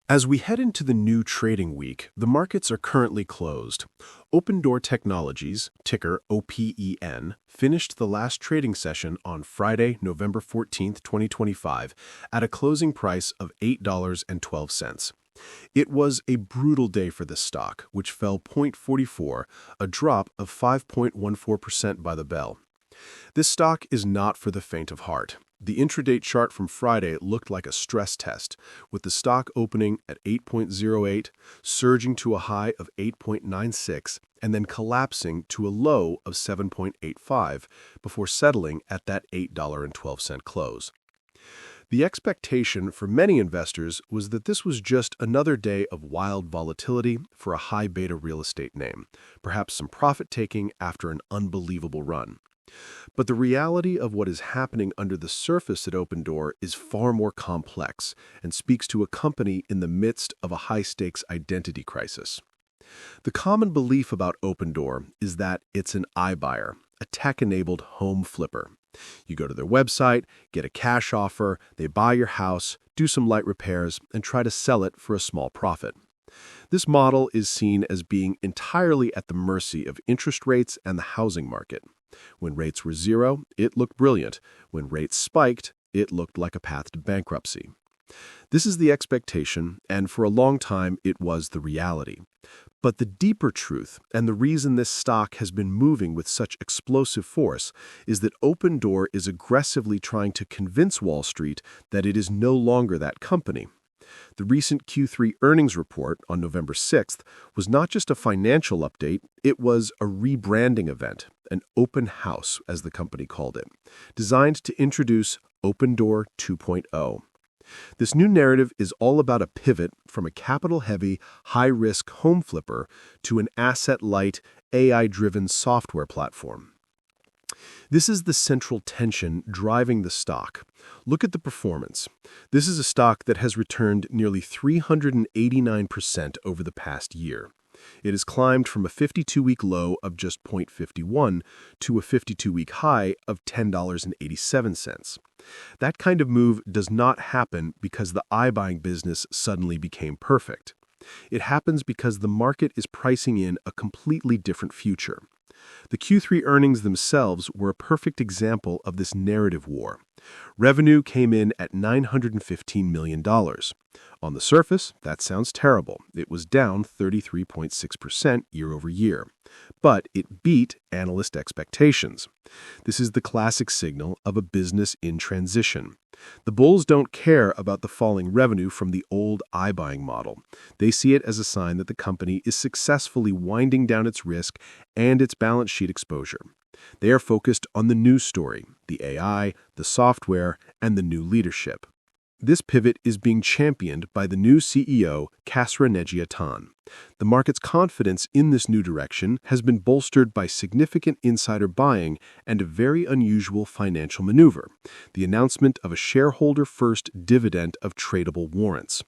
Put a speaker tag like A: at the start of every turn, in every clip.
A: As we head into the new trading week, the markets are currently closed. Opendoor Technologies, ticker OPEN, finished the last trading session on Friday, November 14th, 2025, at a closing price of $8.12. It was a brutal day for the stock, which fell 0.44, a drop of 5.14% by the bell. This stock is not for the faint of heart. The intraday chart from Friday looked like a stress test, with the stock opening at 8.08, surging to a high of 8.96, and then collapsing to a low of 7.85 before settling at that $8.12 close. The expectation for many investors was that this was just another day of wild volatility for a high beta real estate name, perhaps some profit-taking after an unbelievable run. But the reality of what is happening under the surface at Opendoor is far more complex and speaks to a company in the midst of a high-stakes identity crisis. The common belief about Opendoor is that it's an iBuyer, a tech-enabled home flipper. You go to their website, get a cash offer, they buy your house, do some light repairs, and try to sell it for a small profit. This model is seen as being entirely at the mercy of interest rates and the housing market. When rates were zero, it looked brilliant. When rates spiked, it looked like a path to bankruptcy. This is the expectation, and for a long time, it was the reality. But the deeper truth, and the reason this stock has been moving with such explosive force, is that Opendoor is aggressively trying to convince Wall Street that it is no longer that company. The recent Q3 earnings report on November 6th was not just a financial update, it was a rebranding event, an open house, as the company called it, designed to introduce Opendoor 2.0. This new narrative is all about a pivot from a capital-heavy, high-risk home flipper to an asset-light, AI-driven software platform. This is the central tension driving the stock. Look at the performance. This is a stock that has returned nearly 389% over the past year. It has climbed from a 52-week low of just 0.51 to a 52-week high of $10.87. That kind of move does not happen because the iBuying business suddenly became perfect. It happens because the market is pricing in a completely different future. The Q3 earnings themselves were a perfect example of this narrative war. Revenue came in at $915 million. On the surface, that sounds terrible. It was down 33.6% year over year. But it beat analyst expectations. This is the classic signal of a business in transition. The bulls don't care about the falling revenue from the old iBuying model. They see it as a sign that the company is successfully winding down its risk and its balance sheet exposure. They are focused on the new story, the AI, the software, and the new leadership. This pivot is being championed by the new CEO, Kasra Nejiatan. The market's confidence in this new direction has been bolstered by significant insider buying and a very unusual financial maneuver, the announcement of a shareholder-first dividend of tradable warrants.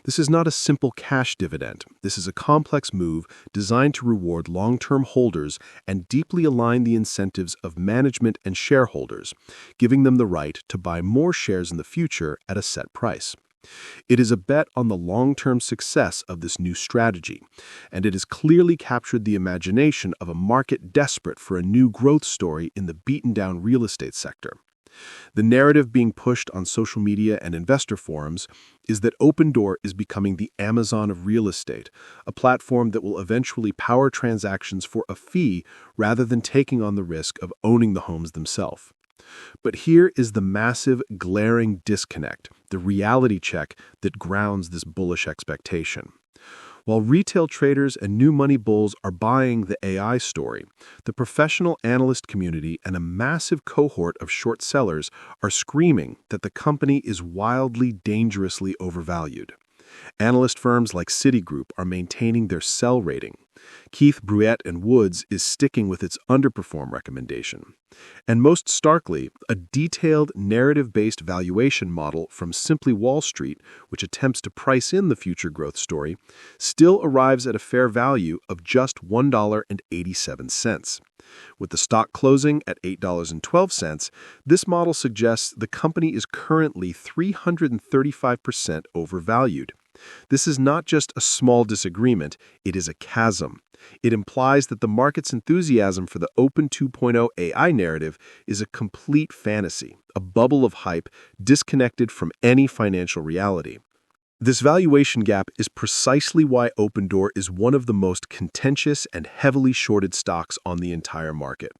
A: This is not a simple cash dividend. This is a complex move designed to reward long-term holders and deeply align the incentives of management and shareholders, giving them the right to buy more shares in the future at a set price. It is a bet on the long-term success of this new strategy, and it has clearly captured the imagination of a market desperate for a new growth story in the beaten-down real estate sector. The narrative being pushed on social media and investor forums is that Opendoor is becoming the Amazon of real estate, a platform that will eventually power transactions for a fee rather than taking on the risk of owning the homes themselves. But here is the massive, glaring disconnect, the reality check that grounds this bullish expectation. While retail traders and new money bulls are buying the AI story, the professional analyst community and a massive cohort of short sellers are screaming that the company is wildly, dangerously overvalued. Analyst firms like Citigroup are maintaining their sell rating. Keith, Bruyette & Woods is sticking with its underperform recommendation. And most starkly, a detailed narrative-based valuation model from Simply Wall Street, which attempts to price in the future growth story, still arrives at a fair value of just $1.87. With the stock closing at $8.12, this model suggests the company is currently 335% overvalued. This is not just a small disagreement, it is a chasm. It implies that the market's enthusiasm for the Open 2.0 AI narrative is a complete fantasy, a bubble of hype disconnected from any financial reality. This valuation gap is precisely why Opendoor is one of the most contentious and heavily shorted stocks on the entire market.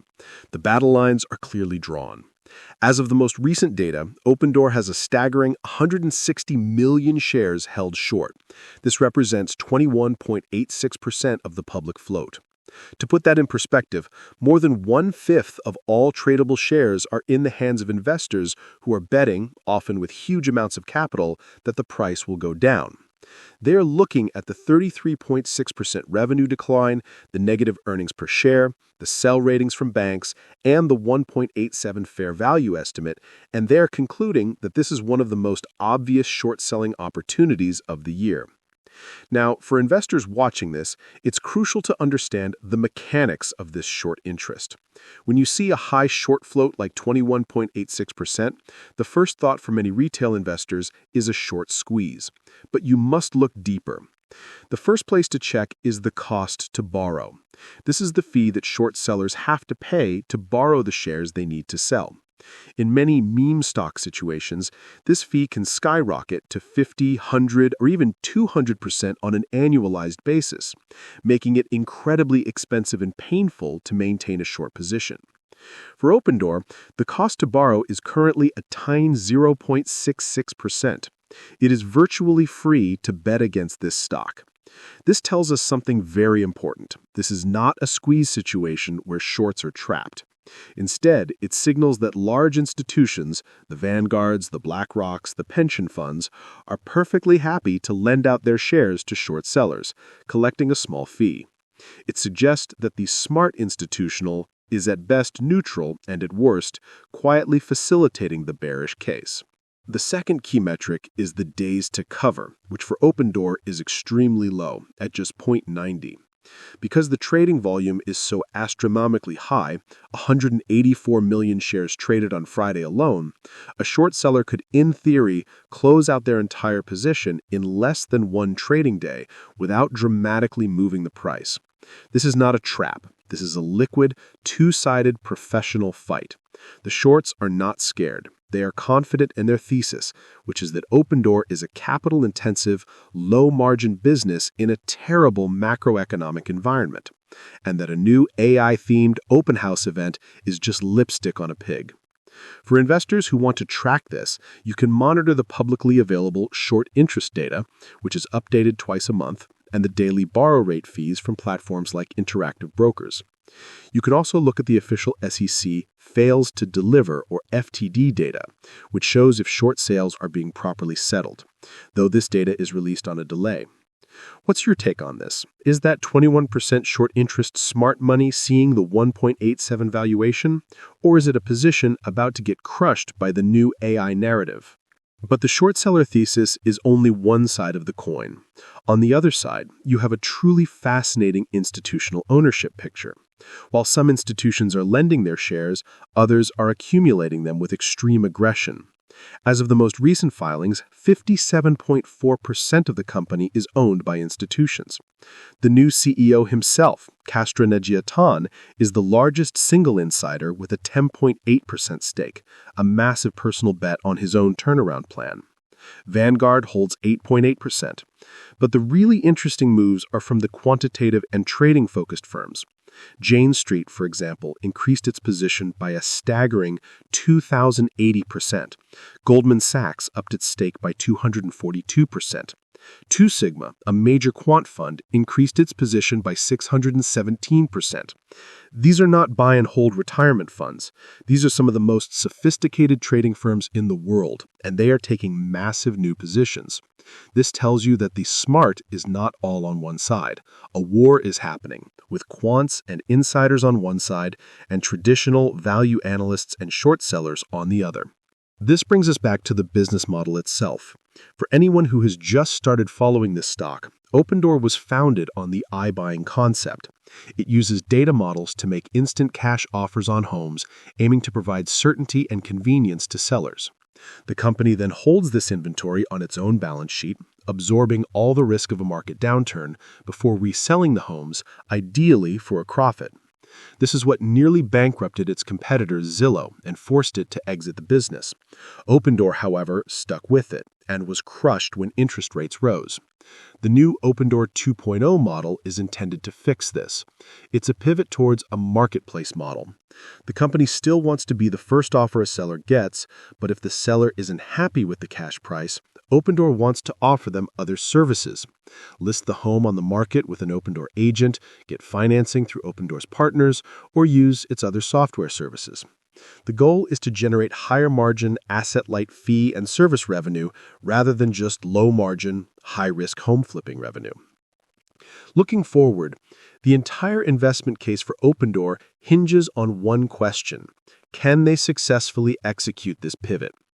A: The battle lines are clearly drawn. As of the most recent data, Opendoor has a staggering 160 million shares held short. This represents 21.86% of the public float. To put that in perspective, more than one-fifth of all tradable shares are in the hands of investors who are betting, often with huge amounts of capital, that the price will go down. They are looking at the 33.6% revenue decline, the negative earnings per share, the sell ratings from banks, and the 1.87 fair value estimate, and they're concluding that this is one of the most obvious short-selling opportunities of the year. Now, for investors watching this, it's crucial to understand the mechanics of this short interest. When you see a high short float like 21.86%, the first thought for many retail investors is a short squeeze. But you must look deeper. The first place to check is the cost to borrow. This is the fee that short sellers have to pay to borrow the shares they need to sell. In many meme stock situations, this fee can skyrocket to 50, 100, or even 200% on an annualized basis, making it incredibly expensive and painful to maintain a short position. For Opendoor, the cost to borrow is currently a tiny 0.66%. It is virtually free to bet against this stock. This tells us something very important. This is not a squeeze situation where shorts are trapped. Instead, it signals that large institutions, the Vanguards, the BlackRocks, the pension funds, are perfectly happy to lend out their shares to short sellers, collecting a small fee. It suggests that the smart institutional is at best neutral and at worst quietly facilitating the bearish case. The second key metric is the days to cover, which for Opendoor is extremely low, at just 0.90. Because the trading volume is so astronomically high, 184 million shares traded on Friday alone, a short seller could, in theory, close out their entire position in less than one trading day without dramatically moving the price. This is not a trap. This is a liquid, two-sided professional fight. The shorts are not scared. They are confident in their thesis, which is that Opendoor is a capital-intensive, low-margin business in a terrible macroeconomic environment, and that a new AI-themed open house event is just lipstick on a pig. For investors who want to track this, you can monitor the publicly available short interest data, which is updated twice a month, and the daily borrow rate fees from platforms like Interactive Brokers. You can also look at the official SEC fails to deliver or FTD data, which shows if short sales are being properly settled, though this data is released on a delay. What's your take on this? Is that 21% short interest smart money seeing the 1.87 valuation, or is it a position about to get crushed by the new AI narrative? But the short seller thesis is only one side of the coin. On the other side, you have a truly fascinating institutional ownership picture. While some institutions are lending their shares, others are accumulating them with extreme aggression. As of the most recent filings, 57.4% of the company is owned by institutions. The new CEO himself, Castronegiatan, is the largest single insider with a 10.8% stake, a massive personal bet on his own turnaround plan. Vanguard holds 8.8%. But the really interesting moves are from the quantitative and trading-focused firms. Jane Street, for example, increased its position by a staggering 2,080%. Goldman Sachs upped its stake by 242%. Two Sigma, a major quant fund, increased its position by 617%. These are not buy-and-hold retirement funds. These are some of the most sophisticated trading firms in the world, and they are taking massive new positions. This tells you that the smart is not all on one side. A war is happening, with quants and insiders on one side and traditional value analysts and short sellers on the other. This brings us back to the business model itself. For anyone who has just started following this stock, Opendoor was founded on the iBuying concept. It uses data models to make instant cash offers on homes, aiming to provide certainty and convenience to sellers. The company then holds this inventory on its own balance sheet, absorbing all the risk of a market downturn before reselling the homes, ideally for a profit. This is what nearly bankrupted its competitor Zillow and forced it to exit the business. Opendoor, however, stuck with it and was crushed when interest rates rose. The new Opendoor 2.0 model is intended to fix this. It's a pivot towards a marketplace model. The company still wants to be the first offer a seller gets, but if the seller isn't happy with the cash price, Opendoor wants to offer them other services. List the home on the market with an Opendoor agent, get financing through Opendoor's partners, or use its other software services. The goal is to generate higher margin, asset-light fee and service revenue rather than just low margin, high-risk home flipping revenue. Looking forward, the entire investment case for Opendoor hinges on one question: can they successfully execute this pivot?